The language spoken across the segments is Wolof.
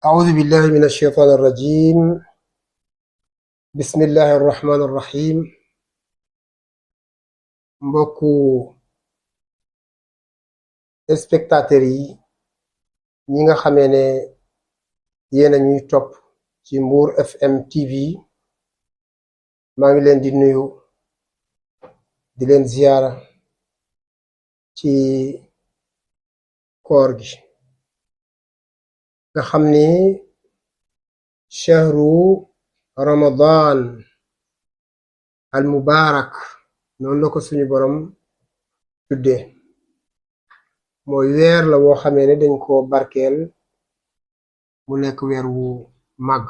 أعوذ بالله من الشيطان الرجيم. بسم الله الرحمن الرحيم. mbokku spectateurs yi ñi nga xamee ne yéen a ñuy topp ci Mbour FM TV maa ngi leen di nuyu di leen ziyaara ci koor gi nga xam ni shahru Ramadan al mubarak noonu la ko suñu borom tuddee mooy weer la woo xamee ne dañ ko barkeel mu nekk weer wu màgg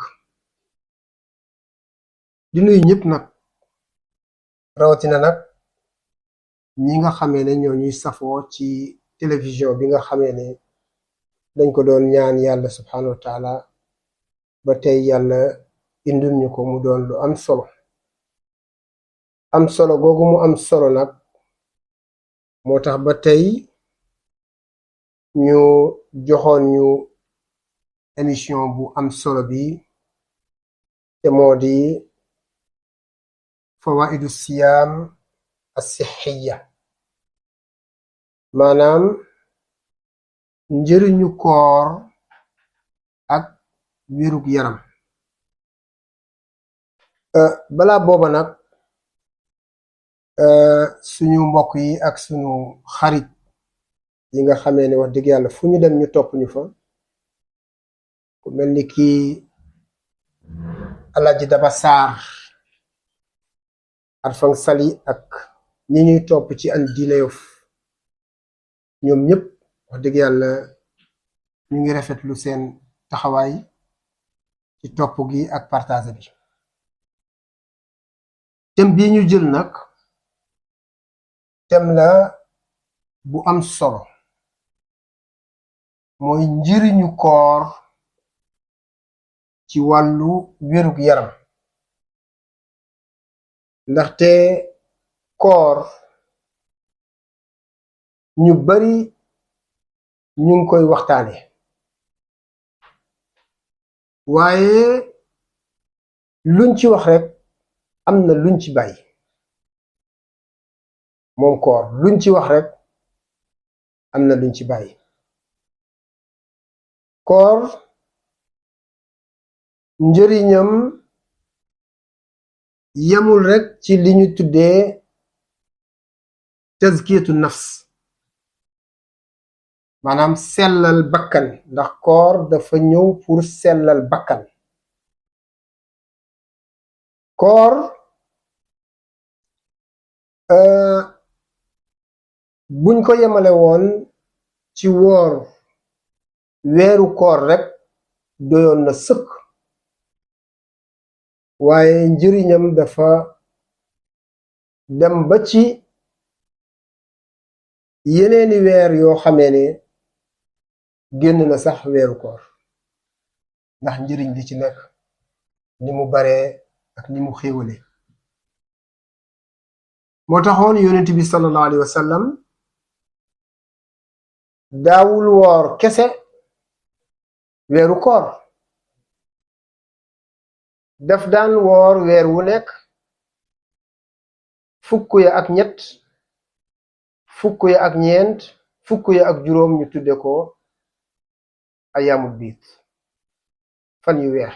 di nuyu ñëpp nag rawatina nag ñi nga xamee ne ñoo ñuy safoo ci télévision bi nga xamee ne dañ ko doon ñaan yàlla subhanahu wa taala ba tey yàlla indil ñu ko mu doon lu am solo googu mu am solo nag moo tax ba tey ñu joxoon ñu émission bu am solo bi te moo di fawaidu siyaam as-sihhiya maanaam njëriñu koor ak wérug yaram. Balaa booba nag suñu mbokk yi ak suñu xarit yi nga xamee ne wax dëgg yàlla fu ñu dem ñu topp ñu fa ku mel ni kii Alaaji Daba Sarr Arfang Sali ak ñi ñuy topp ci An Diine Yoff ñoom ñëpp wax dëgg yàlla ñu ngi rafetlu seen taxawaay ci topp gi ak partage bi. thème bii ñu jël nag thème la bu am solo mooy njëriñu koor ci wàllu wérug yaram ndaxte koor ñu bari ñu ngi koy waxtaane waaye luñ ci wax rek am na luñ ci bàyyi. moom koor luñ ci wax rek am na luñ ci bàyyi. koor njëriñam yemul rek ci li ñu tuddee tazkiyatu nafs maanaam sellal bakkan ndax koor dafa ñëw pour sellal bakkan. koor buñ ko yemale woon ci woor weeru koor rek doyoon na sëkk waaye njëriñam dafa dem ba ci yeneeni weer yoo xamee ne génn na sax weeru koor ndax njëriñ li ci nekk ni mu baree ak ni mu xéewale. moo taxoon yonent bi sallallahu alayhi wa sallam daawul woor kese weeru koor daf daan woor weer wu nekk fukk ya ak ñett fukk ya ak ñeent fukk ya ak juróom ñu tudde ko ayaamul biit fan yu weex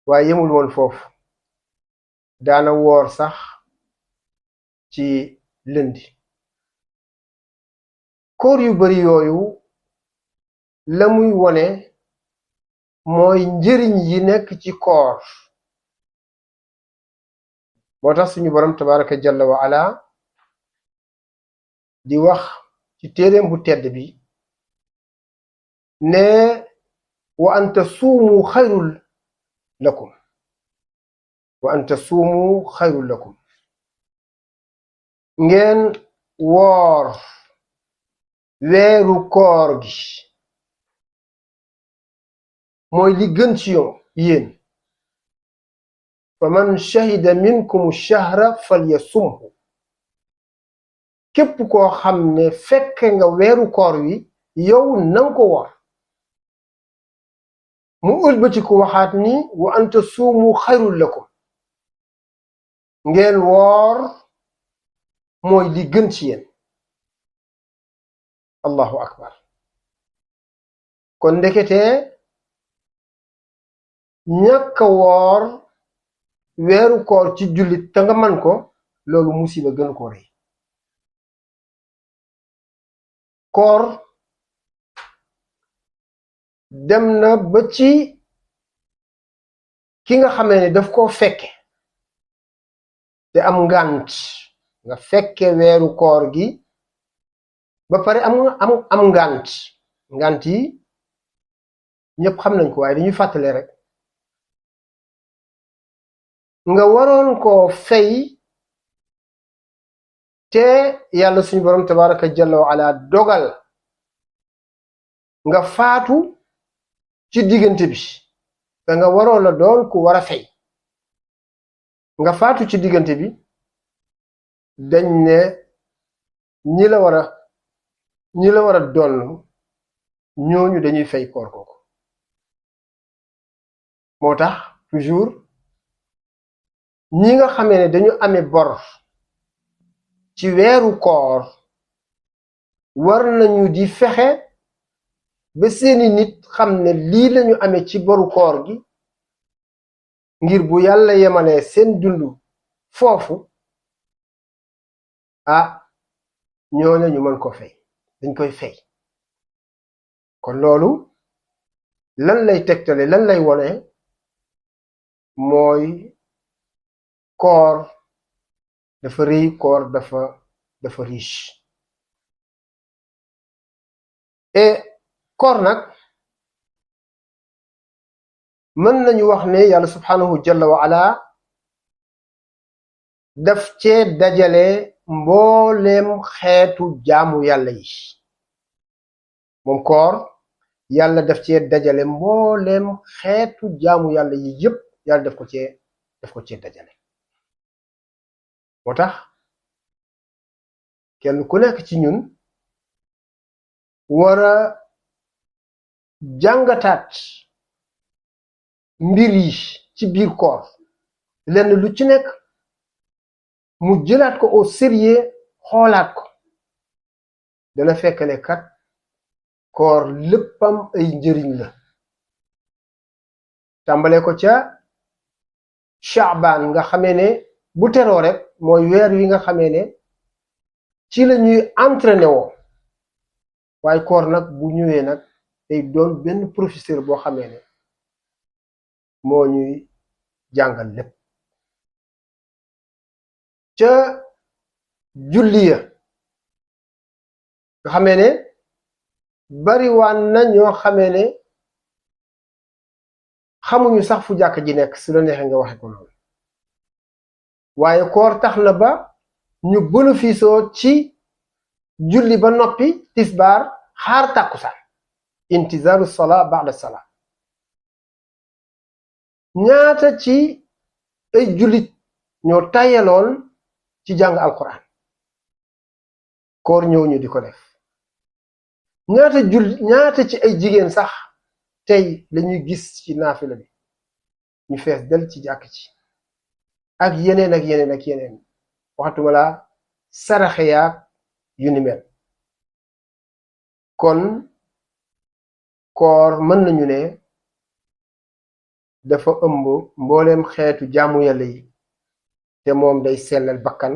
waaye yemul woon foofu daana woor sax ci lëndi. koor yu bari yooyu la muy wone mooy njëriñ yi nekk ci koor. moo tax suñu borom tabaraka jalla wa ala di wax ci téereem bu tedd bi ne wa an tasuumu xayrul lakum wa an tasuumu xayrul lakum ngeen woor weeru koor gi mooy li gën ci yéen. fa man shahida minkum shahra falyasumhu képp koo xam ne fekke nga weeru koor wi yow nanga ko woor mu ëlbatiku waxaat ni wa an tasuumu xayrul lakum ngeen woor mooy li gën ci yéen. allahu akbar. kon ndekete ñàkk a woor weeru koor ci jullit te nga man ko loolu musiba gën ko rëy. koor dem na ba ci ki nga xamee ne daf koo fekke te am ngànt nga fekke weeru koor gi ba pare am ngànt yi ñëpp xam nañ ko waaye dañuy fàttale rek nga waroon koo fay te yàlla suñu borom tabaraka jalla wa ala dogal nga faatu ci diggante bi te nga waroon la doon ku war a fay nga faatu ci diggante bi dañ ne ñi la war a doon ñooñu dañuy fay koor kooku. moo tax toujours ñi nga xamee ne dañu amee bor ci weeru koor war nañu di fexe ba seeni nit xam ne lii lañu amee ci boru koor gi ngir bu yàlla yemalee seen dund foofu ñooñu ñu mën ko fay dañ koy fay. kon loolu lan lay tegtale lan lay wone mooy koor dafa rëy koor dafa riche. et koor nag mën nañu wax ne yàlla subhanahu jalla wa ala daf cee dajale mbooleem xeetu jaamu yàlla yi. moom koor yàlla daf cee dajale mbooleem xeetu jaamu yàlla yi yépp yàlla daf ko cee dajale. moo tax kenn ku nekk ci ñun war a jàngataat mbir yi ci biir koor lenn lu ci nekk mu jëlaat ko au sérieux xoolaat ko. dana fekk ne kat koor léppam ay njëriñ la. tàmbale ko ca Shaaban nga xamee ne bu teroo rek mooy weer wi nga xamee ne ci la ñuy entraîné woo. waaye koor nag bu ñëwee nag day doon benn professeur boo xamee ne moo ñuy jàngal lépp. ca julli ya nga xamee ne bariwaan na ñoo xamee ne xamuñu sax fu jàkk ji nekk su la neexee nga waxe ko loolu. waaye koor tax na ba ñu bénéfice ci julli ba noppi tisbaar xaar tàkkusaan intizaaru sola ba'da sola. ñaata ci ay jullit ñoo tàyyaloon ci jàng alquran koor ñëw ñu di ko def. ñaata ci ay jigéen sax tey lañuy gis ci naafila bi ñu fees del ci jàkk ci ak yeneen ak yeneen ak yeneen waxatuma la saraxe yaak yu ni mel. kon koor mën nañu ne dafa ëmb mbooleem xeetu jaamu yàlla yi te moom day sellal bakkan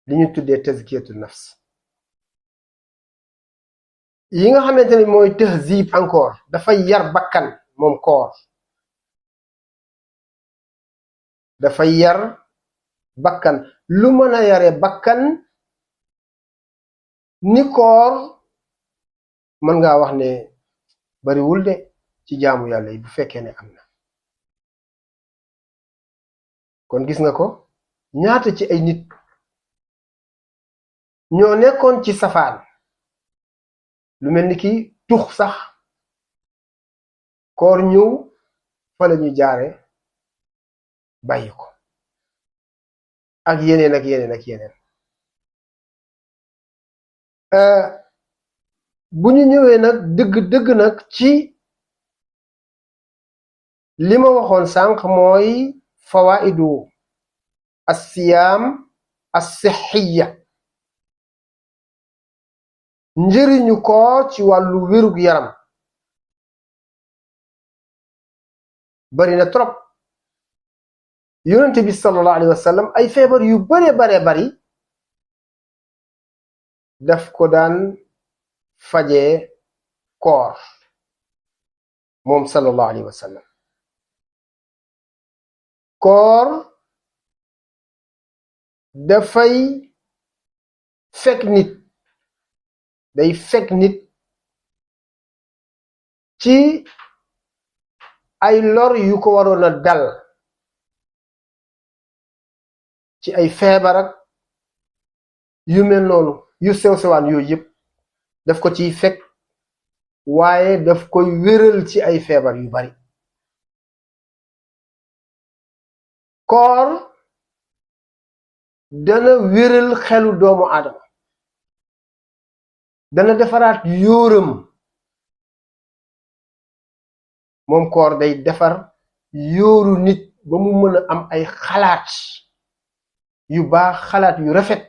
li ñu tuddee tazkiyatu nafs. yi nga xamante ne mooy tahzib encore dafay yar bakkan. moom koor dafay yar bakkan. lu mën a yare bakkan ni koor mën ngaa wax ne bariwul de ci jaamu yàlla yi bu fekkee ne am na. kon gis nga ko ñaata ci ay nit ñoo nekkoon ci safaan lu mel ni ki tux sax koor ñëw fa la ñu jaare bàyyi ko ak yeneen ak yeneen ak yeneen. bu ñu ñëwee nag dëgg nag ci li ma waxoon sànq mooy fawaidu as-siyaam as-sihhiya njëriñu koor ci wàllu wérug yaram bari na trop. yonent bi sallallahu alayhi wa sallam ay feebar yu bari daf ko daan fajee koor moom sallallahu alayhi wa sallam. koor dafay fekk nit day fekk nit ci ay lor yu ko waroon a dal ci ay feebar ak yu mel noonu yu sew sewaan yooyu yëpp daf ko ciy fekk waaye daf koy wéral ci ay feebar yu bari. koor dana wéral xelu doomu aadama dana defaraat yóoram moom koor day defar yóoru nit ba mu mën a am ay xalaat yu baax xalaat yu rafet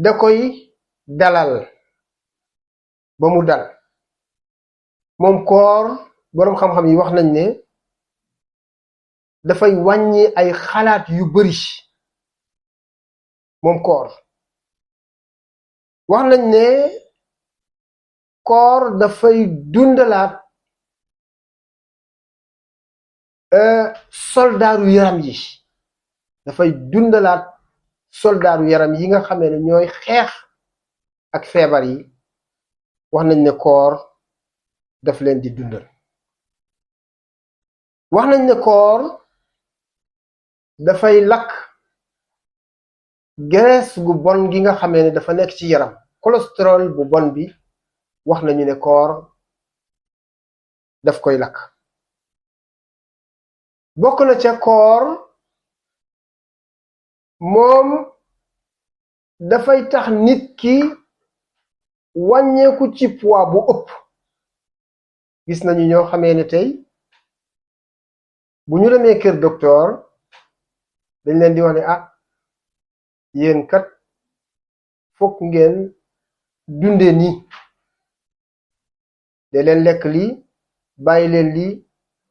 da koy dalal ba mu dal. moom koor boroom xam-xam yi wax nañ ne dafay wàññi ay xalaat yu bari. moom koor wax nañ ne koor dafay dundalaat soldaaru yaram yi dafay dundalaat soldaaru yaram yi nga xamee ne ñooy xeex ak feebar yi. wax nañ ne koor daf leen di dundal. wax nañ ne koor dafay lakk graisse gu bon gi nga xamee ne dafa nekk ci yaram cholestérol bu bon bi. wax nañu ne koor daf koy lakk. bokk na ca koor moom dafay tax nit ki wàññeeku ci poids bu ëpp. gis nañu ñoo xamee ne tey bu ñu demee kër docteur dañ leen di wax ne ah yéen kat fokk ngeen dundee nii de leen lekk lii bàyyi leen lii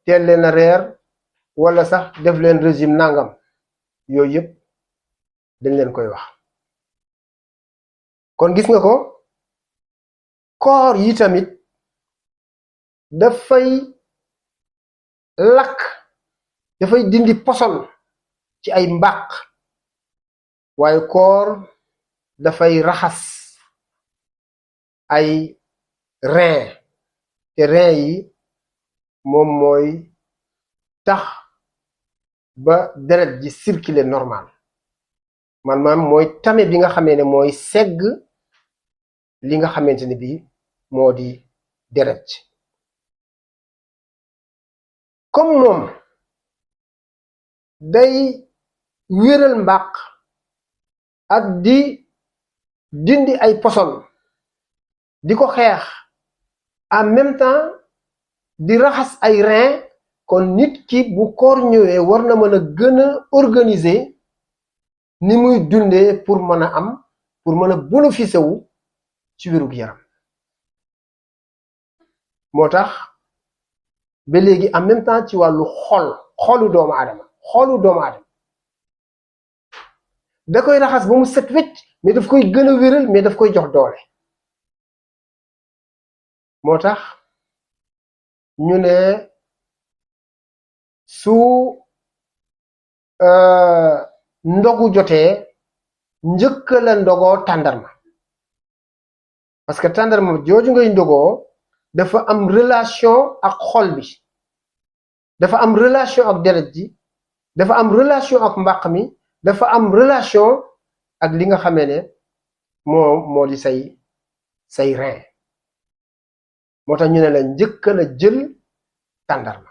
teel leen a reer wala sax def leen régime nangam yooyu yëpp dañ leen koy wax. kon gis nga ko koor yi tamit dafay lakk dafay dindi poson ci ay mbàq waaye koor dafay raxas ay rein te rein yi moom mooy tax ba deret ji circuler normal maanaam mooy tame bi nga xamee ne mooy segg li nga xamante ne bi moo di deret. comme moom day wéral mbàq ak di dindi ay poson di ko xeex en même temps di raxas ay rein kon nit ki bu koor ñëwee war na mën a gën a organiser ni muy dundee pour mën a am pour mën a bénéficier wu ci wérug yaram. moo tax ba léegi en même temps ci wàllu xolu doomu aadama da koy raxas ba mu set wecc mais daf koy gën a wéral mais daf koy jox doole. moo tax ñu ne su ndogu jotee njëkk la ndogoo tàndarma parce que tàndarma jooju ngay ndogoo dafa am relation ak xol bi dafa am relation ak deret ji dafa am relation ak mbàq mi dafa am relation ak li nga xamee ne moo di say rein. moo tax ñu ne la njëkk la jël tàndarma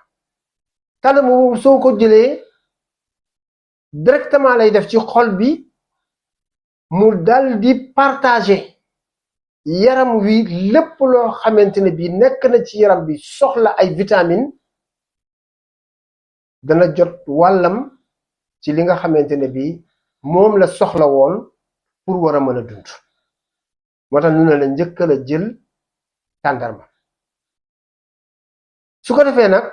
boobu soo ko jëlee directement lay def ci xol bi mu dal di partager yaram wi lépp loo xamante ne bii nekk na ci yaram bi soxla ay vitamine dana jot wàllam ci li nga xamante ne bii moom la soxla woon pour war a mën a dund moo tax ñu ne la njëkk la jël tàndarma su ko defee nag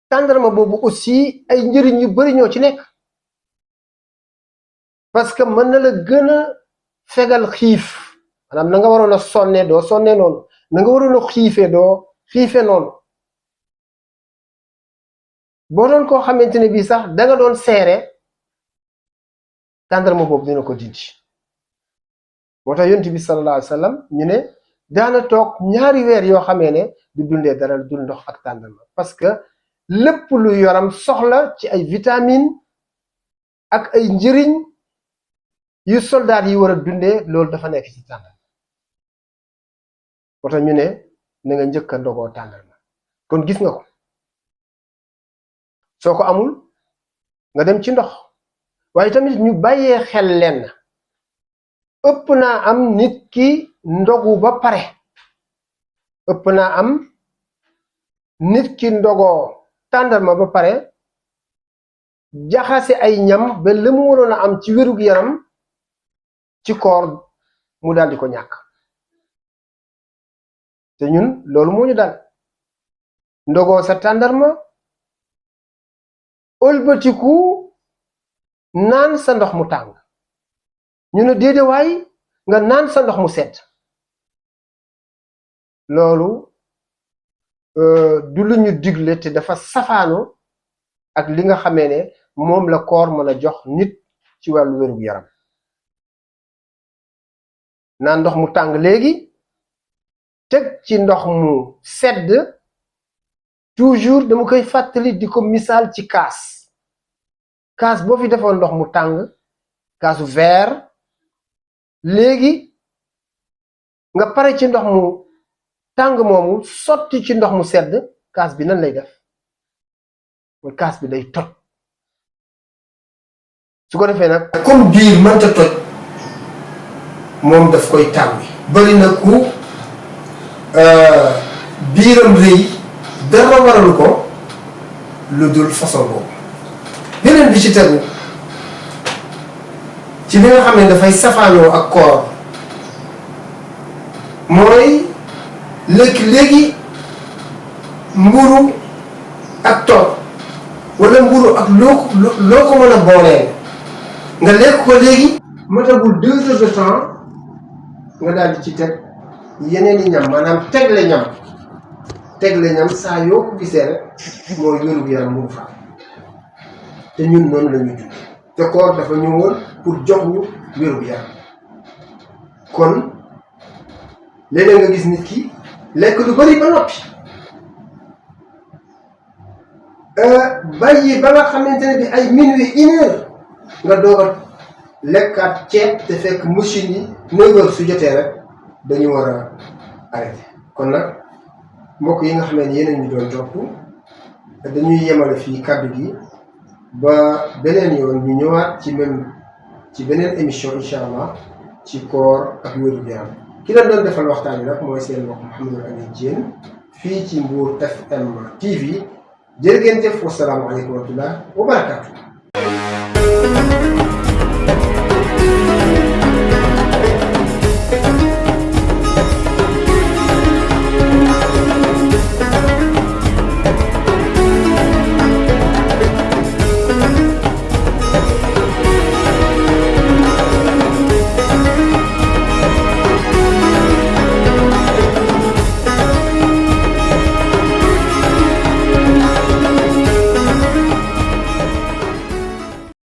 tàndarma boobu aussi ay njëriñ yu bari ñoo ci nekk parce que mën na la gën a fegal xiif maanaam na nga waroon a sonne doo sonne noonu na nga waroon a xiife doo xiife noonu boo doon koo xamante ne bii sax danga doon seere tàndarma boobu dina ko dindi moo tax yonent bi sallallahu alayhi wa sallam ñu ne daana toog ñaari weer yoo xamee ne du dundee dara dul ndox ak tàndarma parce que lépp lu yaram soxla ci ay vitamine ak ay njëriñ yu soldaat yi war a dundee loolu dafa nekk ci tàndarma moo tax ñu ne na nga njëkk a ndogoo tàndarma kon gis nga ko soo ko amul nga dem ci ndox waaye tamit ñu bàyyee xel lenn ëpp naa am nit ki ndogu ba pare ëpp naa am nit ki ndogoo tàndarma ba pare jaxase ay ñam ba la mu waroon a am ci wérug yaram ci koor mu daal di ko ñàkk te ñun loolu moo ñu dal ndogoo sa tàndarma ëlbatiku naan sa ndox mu tàng ñu ne déedéet waay nga naan sa ndox mu sedd loolu du lu ñu digle te dafa safaano ak li nga xamee ne moom la koor mën a jox nit ci wàllu wérug yaram naan ndox mu tàng léegi teg ci ndox mu sedd toujours dama koy fàttali di ko misaal ci kaas boo fi defoon ndox mu tàng kaasu verre léegi nga pare ci ndox mu tàng moomu sotti ci ndox mu sedd kaas bi nan lay def mooy kaas bi day toj su ko defee nag comme biir mënta toj moom daf koy tàmmi bari na ku biiram rëy dara waralu ko lu dul façon boobu beneen bi ci tegu ci li nga xam ne dafay safaanoo ak koor mooy léegi mburu ak toog wala mburu ak loo ko mën a boolee nga lekk ko léegi matagul 2 heures de temps nga daal di ci teg yeneen i ñam maanaam tegle ñam saa yoo ko gisee rek mooy wérgu yaram mu fa te ñun noonu la ñuy dund te koor dafa ñëwoon pour jox ñu wérgu yaram kon léeg-léeg nga gis nit ki lekk lu bari ba noppi bàyyi ba nga xamante ne bi ay minuit 1 heure nga doog a lekkaat ceeb te fekk machine yi 9 heures su jotee rek dañu war a arrêté kon nag mbokk yi nga xam ne yéen ñu doon topp dañuy yemale fii kàddu gi ba beneen yoon ñu ñëwaat ci beneen émission incha allah ci koor ak wéru yaram ki la doon defal waxtaan bi nag mooy seen mbokk Mouhamadou Amine Diène fii ci Mbour FM TV jërë ngeen jëf wassalaamu aleykum wa rahmatullah wa barakaatu